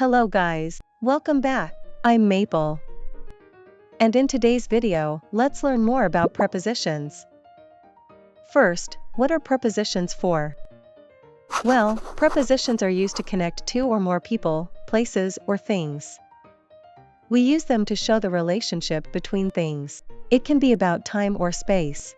Hello guys, welcome back. I'm Maple. And in today's video, let's learn more about prepositions. First, what are prepositions for? Well, prepositions are used to connect two or more people, places, or things. We use them to show the relationship between things. It can be about time or space.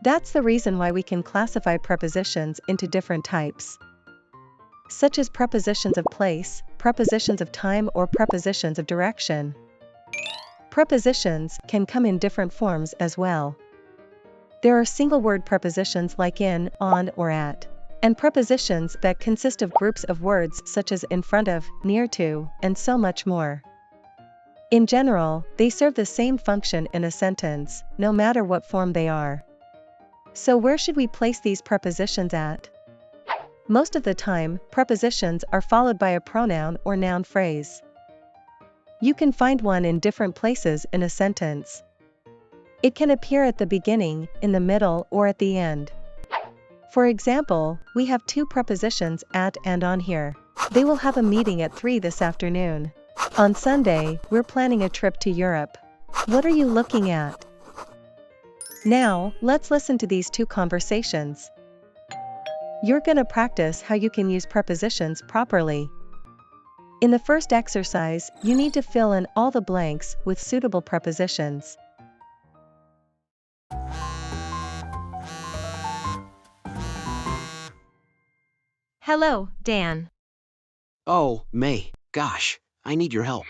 That's the reason why we can classify prepositions into different types, such as prepositions of place, prepositions of time, or prepositions of direction. Prepositions can come in different forms as well. There are single-word prepositions like in, on, or at, and prepositions that consist of groups of words such as in front of, near to, and so much more. In general, they serve the same function in a sentence, no matter what form they are. So where should we place these prepositions at? Most of the time, prepositions are followed by a pronoun or noun phrase. You can find one in different places in a sentence. It can appear at the beginning, in the middle, or at the end. For example, we have two prepositions at and on here. They will have a meeting at 3 this afternoon. On Sunday, we're planning a trip to Europe. What are you looking at? Now, let's listen to these two conversations. You're gonna practice how you can use prepositions properly. In the first exercise, you need to fill in all the blanks with suitable prepositions. Hello, Dan. Oh, May, gosh, I need your help.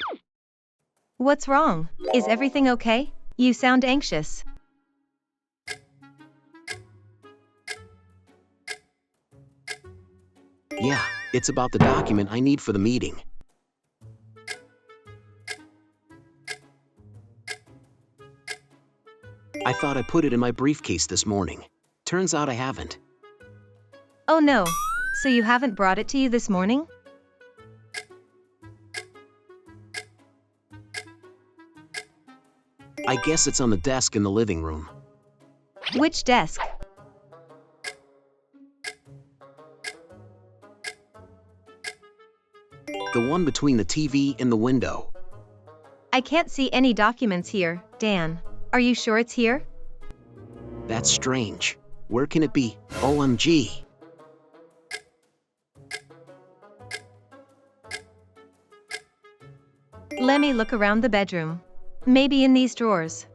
What's wrong? Is everything okay? You sound anxious. Yeah, it's about the document I need for the meeting. I thought I put it in my briefcase this morning. Turns out I haven't. Oh no, so you haven't brought it to you this morning? I guess it's on the desk in the living room. Which desk? The one between the TV and the window. I can't see any documents here, Dan. Are you sure it's here? That's strange. Where can it be? OMG. Let me look around the bedroom. Maybe in these drawers.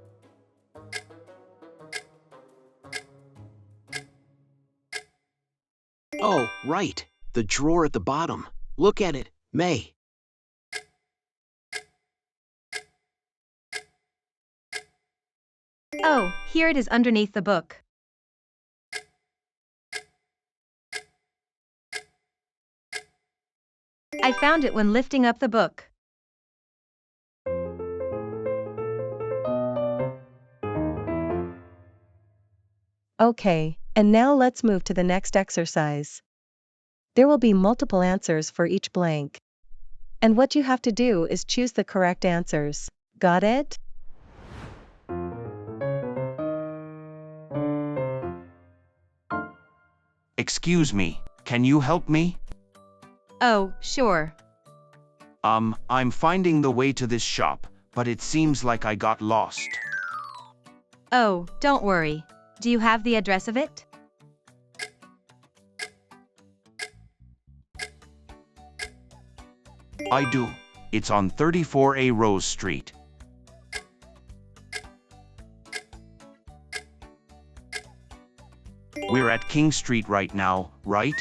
Oh, right. The drawer at the bottom. Look at it, May. Oh, here it is underneath the book. I found it when lifting up the book. Okay, and now let's move to the next exercise. There will be multiple answers for each blank. And what you have to do is choose the correct answers. Got it? Excuse me, can you help me? Oh, sure. I'm finding the way to this shop, but it seems like I got lost. Oh, don't worry. Do you have the address of it? I do. It's on 34A Rose Street. We're at King Street right now, right?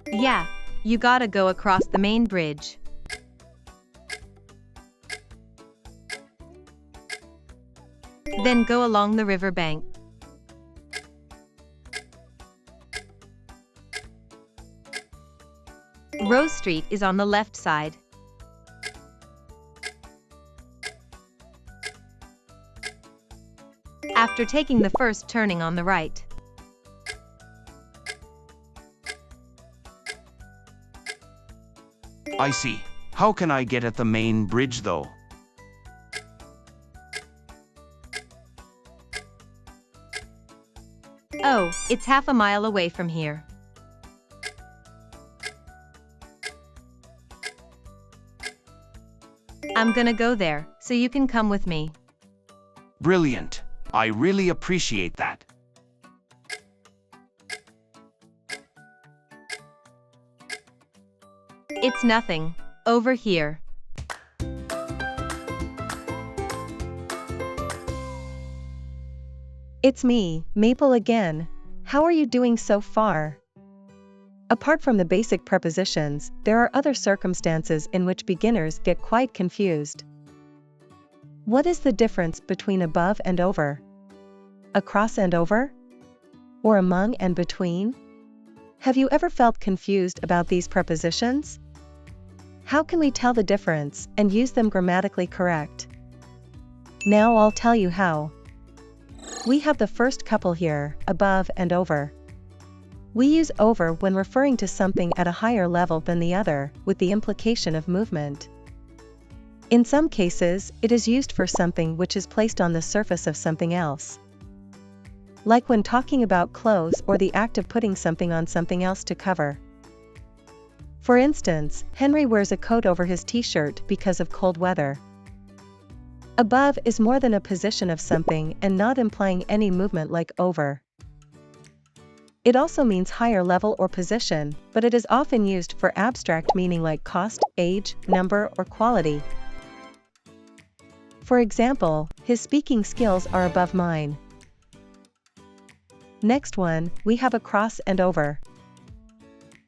Yeah, you gotta go across the main bridge. Then go along the riverbank. Rose Street is on the left side. After taking the first turning on the right. I see. How can I get at the main bridge though? Oh, It's half a mile away from here. I'm gonna go there, so you can come with me. Brilliant. I really appreciate that. It's nothing. Over here. It's me, Maple again. How are you doing so far? Apart from the basic prepositions, there are other circumstances in which beginners get quite confused. What is the difference between above and over? Across and over? Or among and between? Have you ever felt confused about these prepositions? How can we tell the difference and use them grammatically correct? Now I'll tell you how. We have the first couple here, above and over. We use over when referring to something at a higher level than the other, with the implication of movement. In some cases, it is used for something which is placed on the surface of something else. Like when talking about clothes or the act of putting something on something else to cover. For instance, Henry wears a coat over his t-shirt because of cold weather. Above is more than a position of something and not implying any movement like over. It also means higher level or position, but it is often used for abstract meaning like cost, age, number, or quality. For example, his speaking skills are above mine. Next one, we have across and over.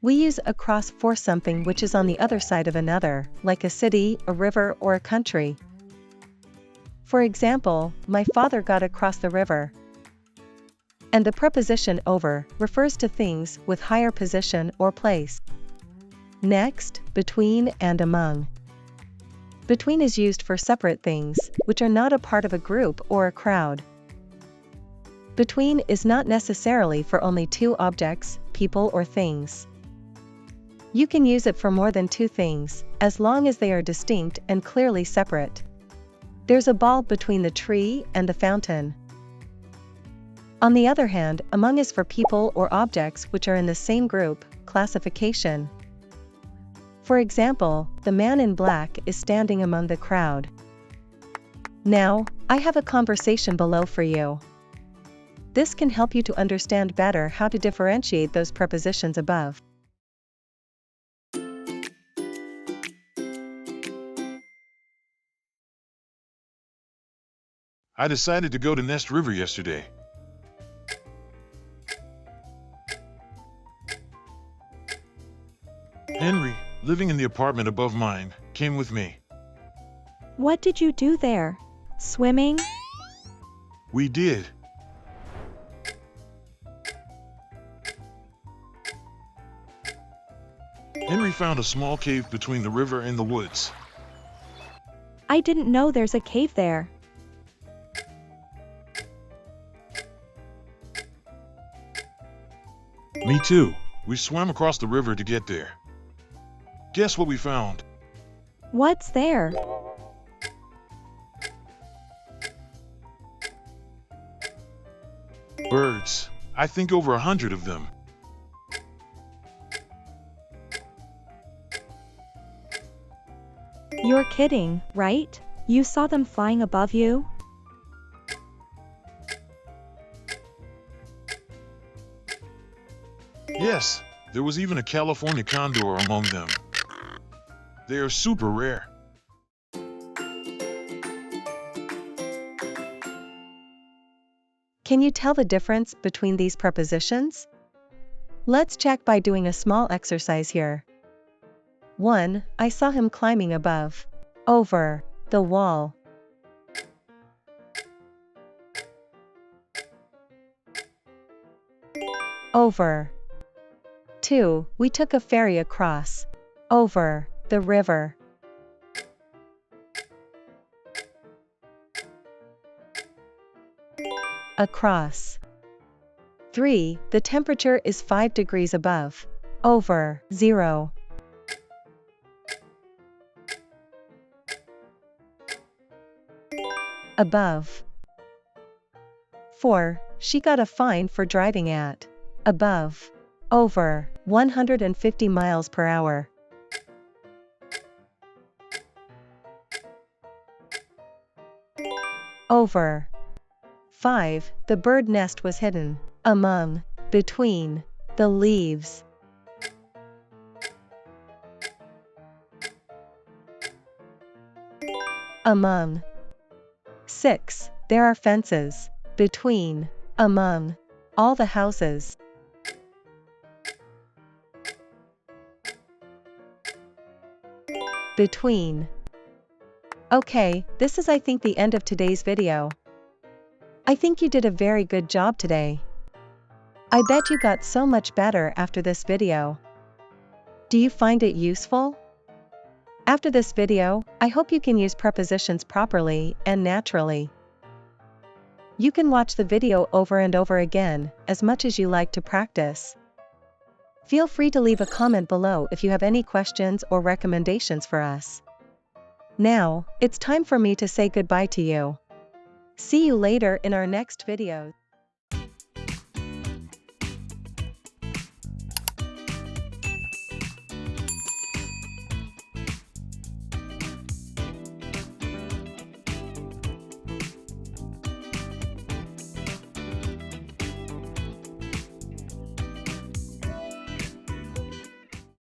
We use across for something which is on the other side of another, like a city, a river, or a country. For example, my father got across the river. And the preposition over refers to things with higher position or place. Next, between and among. Between is used for separate things, which are not a part of a group or a crowd. Between is not necessarily for only two objects, people or things. You can use it for more than two things, as long as they are distinct and clearly separate. There's a bulb between the tree and the fountain. On the other hand, among is for people or objects which are in the same group, classification. For example, the man in black is standing among the crowd. Now, I have a conversation below for you. This can help you to understand better how to differentiate those prepositions above. I decided to go to Nest River yesterday. Henry, living in the apartment above mine, came with me. What did you do there? Swimming? We did. Henry found a small cave between the river and the woods. I didn't know there's a cave there. Me too. We swam across the river to get there. Guess what we found? What's there? Birds. I think over 100 of them. You're kidding, right? You saw them flying above you? Yes, there was even a California condor among them. They are super rare. Can you tell the difference between these prepositions? Let's check by doing a small exercise here. 1. I saw him climbing above. Over. The wall. Over. 2. We took a ferry across. Over. The river. Across. 3. The temperature is 5 degrees above. Over. 0. Above. 4. She got a fine for driving at above over 150 miles per hour. Over. 5. The bird nest was hidden among, between, the leaves. Among. 6. There are fences between, among, all the houses. Between. Okay, this is I think the end of today's video. I think you did a very good job today. I bet you got so much better after this video. Do you find it useful? After this video, I hope you can use prepositions properly and naturally. You can watch the video over and over again, as much as you like to practice. Feel free to leave a comment below if you have any questions or recommendations for us. Now, it's time for me to say goodbye to you. See you later in our next video.